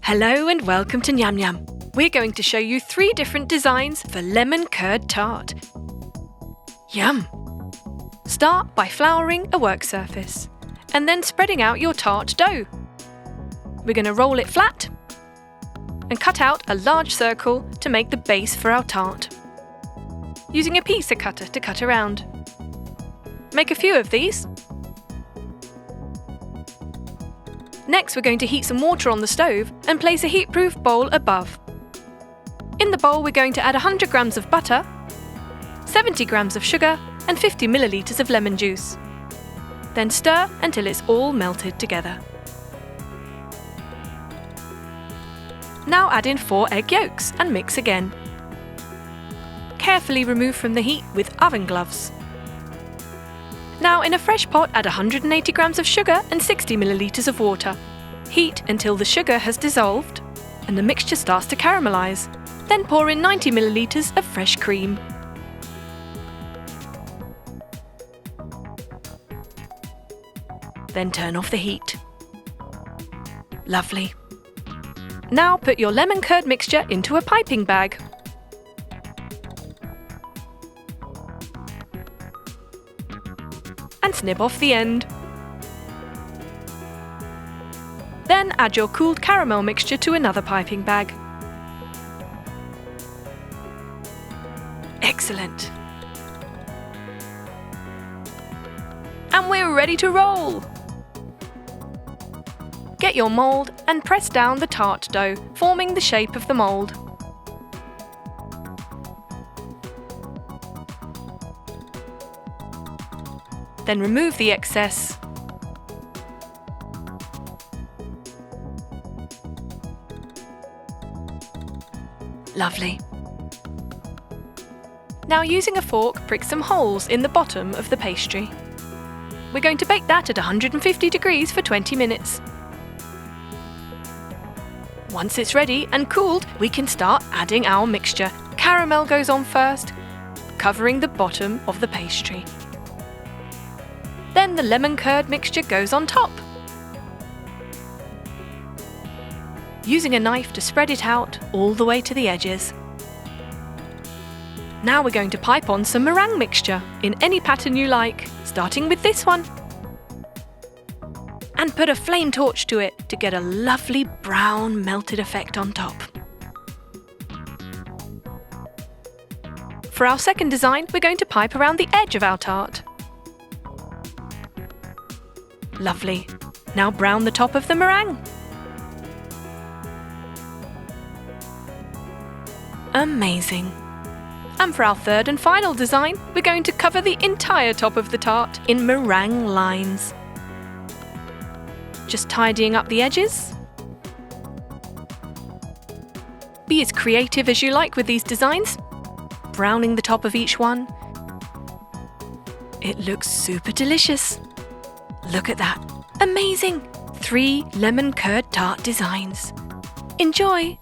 Hello and welcome to Nyam Nyam. We're going to show you 3 different designs for lemon curd tart. Yum! Start by flouring a work surface and then spreading out your tart dough. We're going to roll it flat and cut out a large circle to make the base for our tart. Using a pizza cutter to cut around. Make a few of these. Next, we're going to heat some water on the stove and place a heat-proof bowl above. In the bowl, we're going to add 100 grams of butter, 70 grams of sugar, and 50 milliliters of lemon juice. Then stir until it's all melted together. Now add in 4 egg yolks and mix again. Carefully remove from the heat with oven gloves. Now in a fresh pot add 180 grams of sugar and 60 milliliters of water. Heat until the sugar has dissolved and the mixture starts to caramelize. Then pour in 90 milliliters of fresh cream. Then turn off the heat. Lovely. Now put your lemon curd mixture into a piping bag. And snip off the end. Then add your cooled caramel mixture to another piping bag. Excellent! And we're ready to roll! Get your mould and press down the tart dough, forming the shape of the mould. Then remove the excess. Lovely. Now using a fork, prick some holes in the bottom of the pastry. We're going to bake that at 150 degrees for 20 minutes. Once it's ready and cooled, we can start adding our mixture. Caramel goes on first, covering the bottom of the pastry. Then the lemon curd mixture goes on top. Using a knife to spread it out all the way to the edges. Now we're going to pipe on some meringue mixture in any pattern you like, starting with this one. And put a flame torch to it to get a lovely brown melted effect on top. For our second design, we're going to pipe around the edge of our tart. Lovely. Now brown the top of the meringue. Amazing. And for our third and final design, we're going to cover the entire top of the tart in meringue lines. Just tidying up the edges. Be as creative as you like with these designs. Browning the top of each one. It looks super delicious. Look at that. Amazing! 3 lemon curd tart designs. Enjoy!